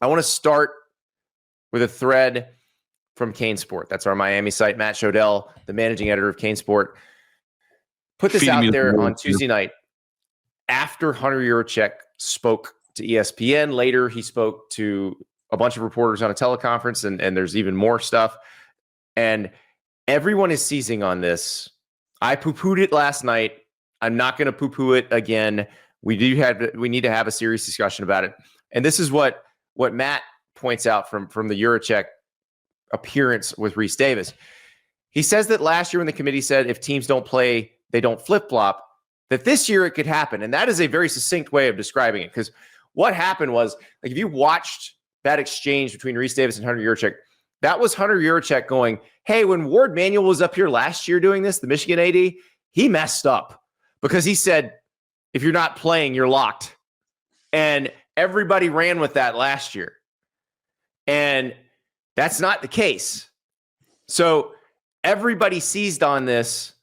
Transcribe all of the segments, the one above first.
I want to start with a thread from Kane Sport. That's our Miami site. Matt Shodell, the managing editor of Kane Sport, put this out there on Tuesday night after Hunter Yurachek spoke to ESPN. Later, he spoke to a bunch of reporters on a teleconference, and there's even more stuff. And everyone is seizing on this. I poo-pooed it last night. I'm not going to poo-poo it again. We need to have a serious discussion about it. And this is what Matt points out from the Yurachek appearance with Reese Davis. He says that last year when the committee said if teams don't play, they don't flip-flop, that this year it could happen. And that is a very succinct way of describing it, because what happened was, like, if you watched that exchange between Reese Davis and Hunter Yurachek, that was Hunter Yurachek going, hey, when Ward Manuel was up here last year doing this, the Michigan AD, he messed up because he said, if you're not playing, you're locked. And everybody ran with that last year. And that's not the case. So everybody seized on this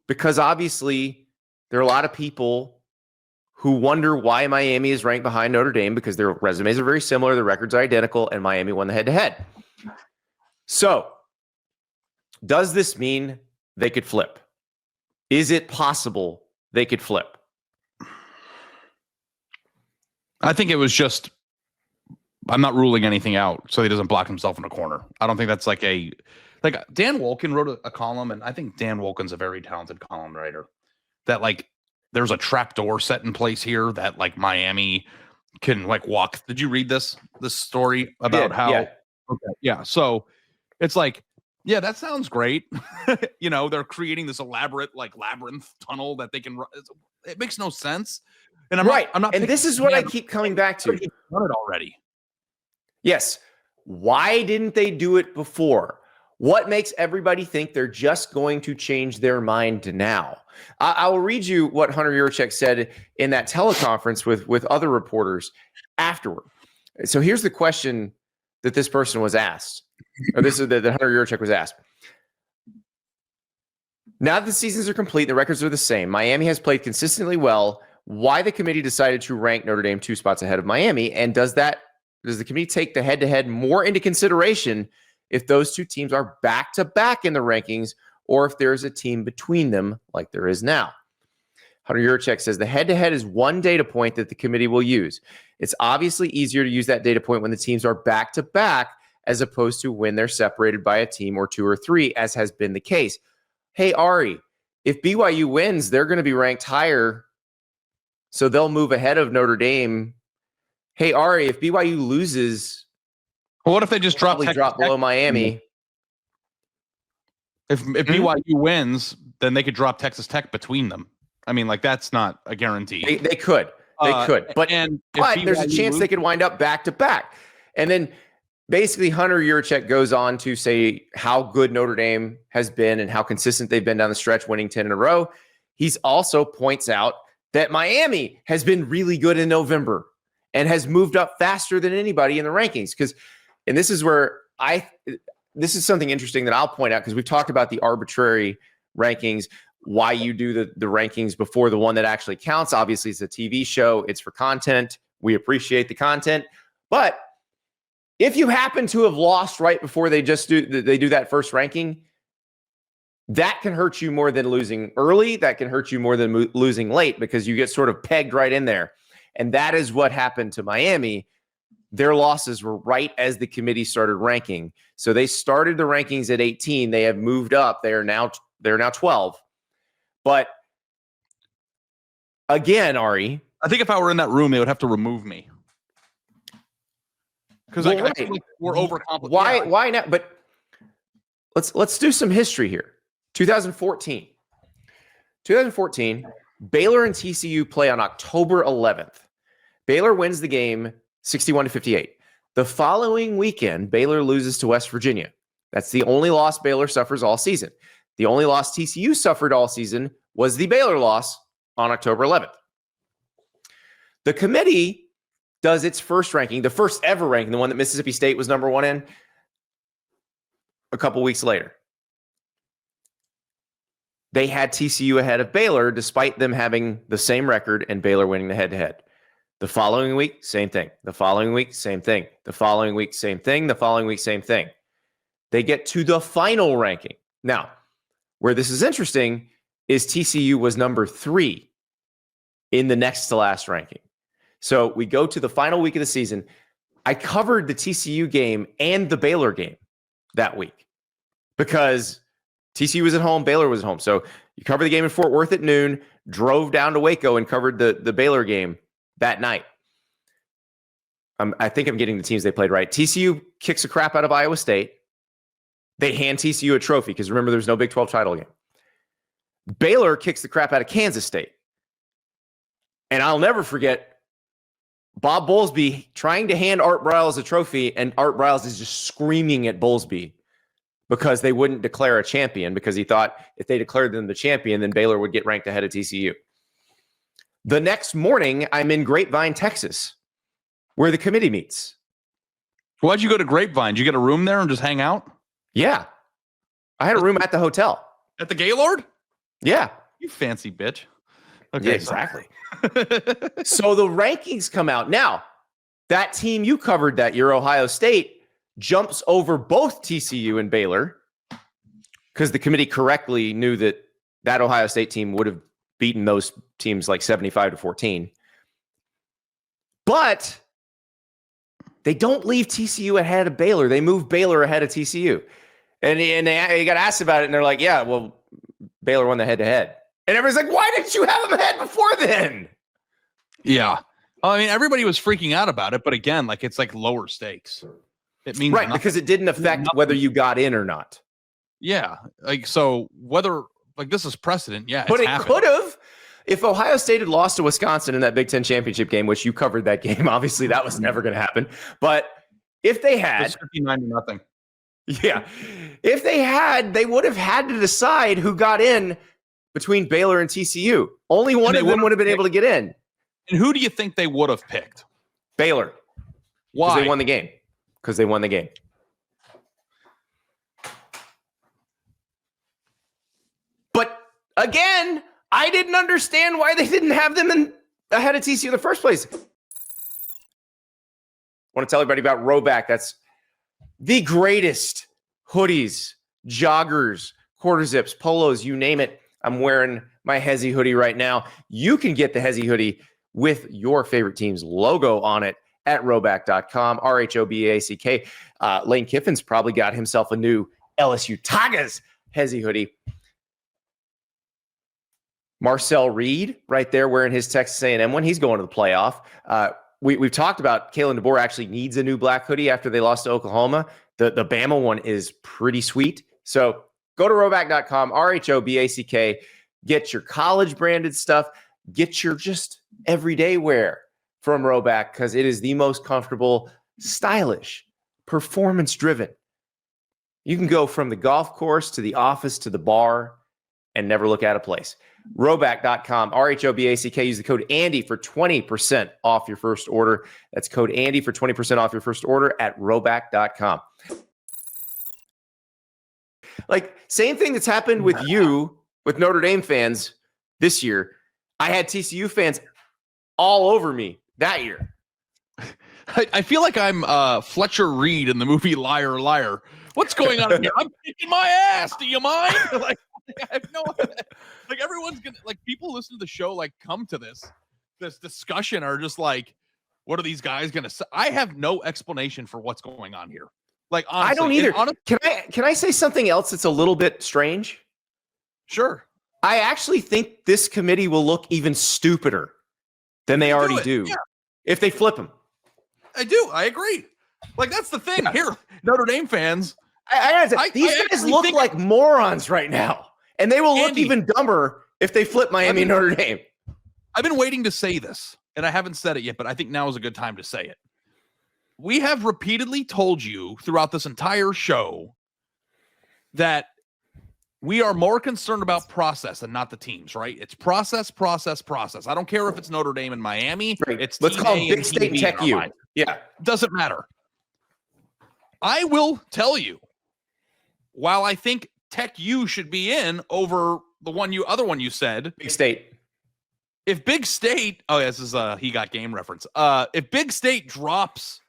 because obviously there are a lot of people who wonder why Miami is ranked behind Notre Dame, because their resumes are very similar, the records are identical, and Miami won the head-to-head. So does this mean they could flip? Is it possible they could flip? I think it was just, I'm not ruling anything out so he doesn't block himself in a corner. I don't think that's like Dan Wolken wrote a column, and I think Dan Wolken's a very talented column writer, that like there's a trap door set in place here that like Miami can like walk. Did you read this story about how? Yeah. Okay. Yeah. So it's like, yeah, that sounds great. They're creating this elaborate like labyrinth tunnel that they can run. It makes no sense. And I'm not. And this is what I keep coming back to. Done it already. Yes. Why didn't they do it before? What makes everybody think they're just going to change their mind now? I will read you what Hunter Yurachek said in that teleconference with other reporters afterward. So here's the question that this person was asked, or this is that Hunter Yurachek was asked. Now that the seasons are complete, the records are the same. Miami has played consistently well. Why the committee decided to rank Notre Dame 2 spots ahead of Miami, and does the committee take the head-to-head more into consideration if those two teams are back-to-back in the rankings, or if there is a team between them like there is now? Hunter Yurachek says the head-to-head is one data point that the committee will use. It's obviously easier to use that data point when the teams are back-to-back as opposed to when they're separated by a team or two or three, as has been the case. Hey, Ari, if BYU wins, they're going to be ranked higher, so they'll move ahead of Notre Dame. Hey, Ari, if BYU loses, well, what if they just drop below Miami? If BYU wins, then they could drop Texas Tech between them. I mean, like, that's not a guarantee. They could. But there's a chance they could wind up back-to-back. And then basically Hunter Yurachek goes on to say how good Notre Dame has been and how consistent they've been down the stretch, winning 10 in a row. He's also points out that Miami has been really good in November and has moved up faster than anybody in the rankings. And this is where this is something interesting that I'll point out, because we've talked about the arbitrary rankings, why you do the rankings before the one that actually counts. Obviously, it's a TV show. It's for content. We appreciate the content. But if you happen to have lost right before they do that first ranking, that can hurt you more than losing early. That can hurt you more than losing late, because you get sort of pegged right in there. And that is what happened to Miami. Their losses were right as the committee started ranking. So they started the rankings at 18. They have moved up. They're now 12. But again, Ari, I think if I were in that room, they would have to remove me. Because I feel like we're overcomplicated. Why not? But let's do some history here. 2014, Baylor and TCU play on October 11th. Baylor wins the game 61-58. The following weekend, Baylor loses to West Virginia. That's the only loss Baylor suffers all season. The only loss TCU suffered all season was the Baylor loss on October 11th. The committee does its first ranking, the first ever ranking, the one that Mississippi State was number one in, a couple weeks later. They had TCU ahead of Baylor, despite them having the same record and Baylor winning the head-to-head. The following week, same thing. The following week, same thing. The following week, same thing. The following week, same thing. They get to the final ranking. Now, where this is interesting is TCU was number 3 in the next to last ranking. So we go to the final week of the season. I covered the TCU game and the Baylor game that week because TCU was at home, Baylor was at home. So you cover the game in Fort Worth at noon, drove down to Waco and covered the Baylor game that night. I think I'm getting the teams they played right. TCU kicks the crap out of Iowa State. They hand TCU a trophy because remember, there's no Big 12 title game. Baylor kicks the crap out of Kansas State. And I'll never forget Bob Bowlesby trying to hand Art Briles a trophy, and Art Briles is just screaming at Bowlesby because they wouldn't declare a champion because he thought if they declared them the champion, then Baylor would get ranked ahead of TCU. The next morning, I'm in Grapevine, Texas, where the committee meets. Why'd you go to Grapevine? Did you get a room there and just hang out? Yeah. I had a room at the hotel. At the Gaylord? Yeah. You fancy bitch. Okay, yeah, exactly. So the rankings come out. Now, that team you covered that year, Ohio State, jumps over both TCU and Baylor because the committee correctly knew that Ohio State team would have beaten those teams like 75-14. But they don't leave TCU ahead of Baylor. They move Baylor ahead of TCU. And they got asked about it, and they're like, yeah, well, Baylor won the head-to-head. And everyone's like, why didn't you have them ahead before then? Yeah. I mean, everybody was freaking out about it, but again, like it's like lower stakes. It means right, nothing. because it didn't affect whether you got in or not. Yeah. Like, so whether like this is precedent, yeah. But it could have. If Ohio State had lost to Wisconsin in that Big Ten championship game, which you covered that game, obviously that was never going to happen. But if they had 59-0. Yeah. If they had, they would have had to decide who got in between Baylor and TCU. Only one of them would have been able to get in. And who do you think they would have picked? Baylor. Why? Because they won the game. Because they won the game. But again, I didn't understand why they didn't have them in ahead of TCU in the first place. I want to tell everybody about Rowback. That's the greatest hoodies, joggers, quarter zips, polos, you name it. I'm wearing my Hezzy hoodie right now. You can get the Hezzy hoodie with your favorite team's logo on it at rowback.com, RHOBACK. Lane Kiffin's probably got himself a new LSU Tigers Hezzy hoodie. Marcel Reed right there wearing his Texas A&M one. He's going to the playoff. We've talked about Kalen DeBoer actually needs a new black hoodie after they lost to Oklahoma. The Bama one is pretty sweet. So go to rowback.com, RHOBACK. Get your college branded stuff. Get your just everyday wear from Rowback because it is the most comfortable, stylish, performance driven. You can go from the golf course to the office to the bar and never look out of place. Rowback.com, RHOBACK. Use the code Andy for 20% off your first order. That's code Andy for 20% off your first order at rowback.com. Like, same thing that's happened with you, with Notre Dame fans this year. I had TCU fans all over me that year. I feel like I'm Fletcher Reed in the movie Liar, Liar. What's going on here? I'm kicking my ass. Do you mind? Like, I have no idea. Like, everyone's gonna, like, people listen to the show, like, come to this discussion are just like, what are these guys gonna say? I have no explanation for what's going on here. Like, honestly, I don't either. Can I say something else that's a little bit strange? Sure. I actually think this committee will look even stupider than they already do if they flip them. I do. I agree. Like, that's the thing here. Notre Dame fans. These guys look like morons right now. And they will look even dumber if they flip Miami and Notre Dame. I've been waiting to say this, and I haven't said it yet, but I think now is a good time to say it. We have repeatedly told you throughout this entire show that we are more concerned about process and not the teams, right? It's process. I don't care if it's Notre Dame and Miami. Right. It's Let's call them Big State and Tech U. Yeah. Doesn't matter. I will tell you, while I think Tech U should be in over the other one you said, Big State. if Big State, this is a He Got Game reference. If Big State drops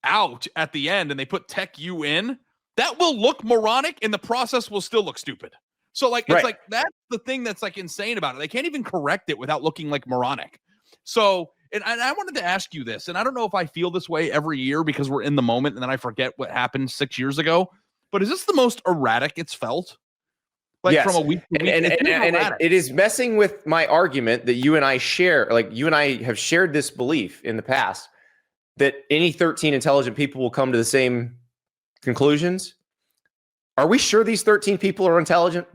out at the end and they put Tech U in, that will look moronic and the process will still look stupid. So like, it's like, that's the thing that's like insane about it. They can't even correct it without looking like moronic. So, and I wanted to ask you this, and I don't know if I feel this way every year because we're in the moment and then I forget what happened 6 years ago, but is this the most erratic it's felt? Like from a week to week, and it is messing with my argument that you and I share. Like you and I have shared this belief in the past that any 13 intelligent people will come to the same conclusions. Are we sure these 13 people are intelligent?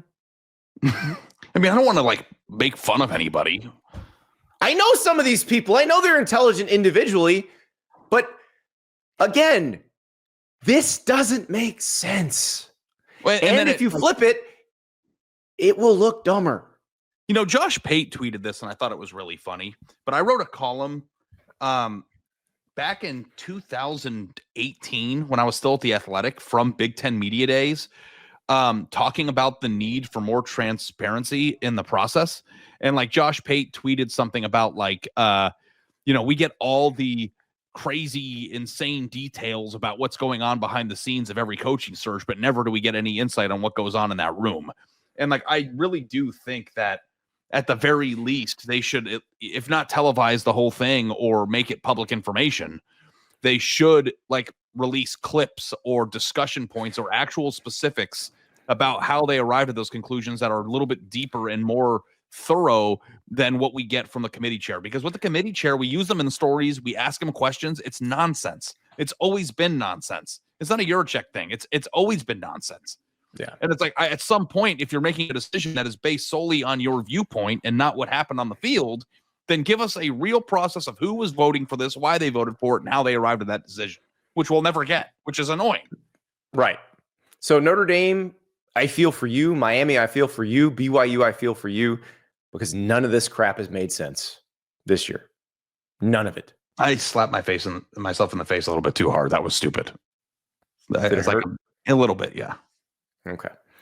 I mean, I don't want to like make fun of anybody. I know some of these people. I know they're intelligent individually, but again, this doesn't make sense. Well, and then if you flip it, it will look dumber. You know, Josh Pate tweeted this, and I thought it was really funny. But I wrote a column back in 2018 when I was still at The Athletic from Big Ten Media Days, talking about the need for more transparency in the process. And like Josh Pate tweeted something about like, we get all the crazy, insane details about what's going on behind the scenes of every coaching search, but never do we get any insight on what goes on in that room. And like, I really do think that at the very least, they should, if not televise the whole thing or make it public information, they should like release clips or discussion points or actual specifics about how they arrived at those conclusions that are a little bit deeper and more thorough than what we get from the committee chair. Because with the committee chair, we use them in stories, we ask them questions. It's nonsense. It's always been nonsense. It's not a Eurocheck thing. It's always been nonsense. Yeah. And it's like, at some point, if you're making a decision that is based solely on your viewpoint and not what happened on the field, then give us a real process of who was voting for this, why they voted for it, and how they arrived at that decision, which we'll never get, which is annoying. Right. So Notre Dame, I feel for you. Miami, I feel for you. BYU, I feel for you, because none of this crap has made sense this year. None of it. I slapped myself in the face a little bit too hard. That was stupid. It's like a little bit, yeah. Okay.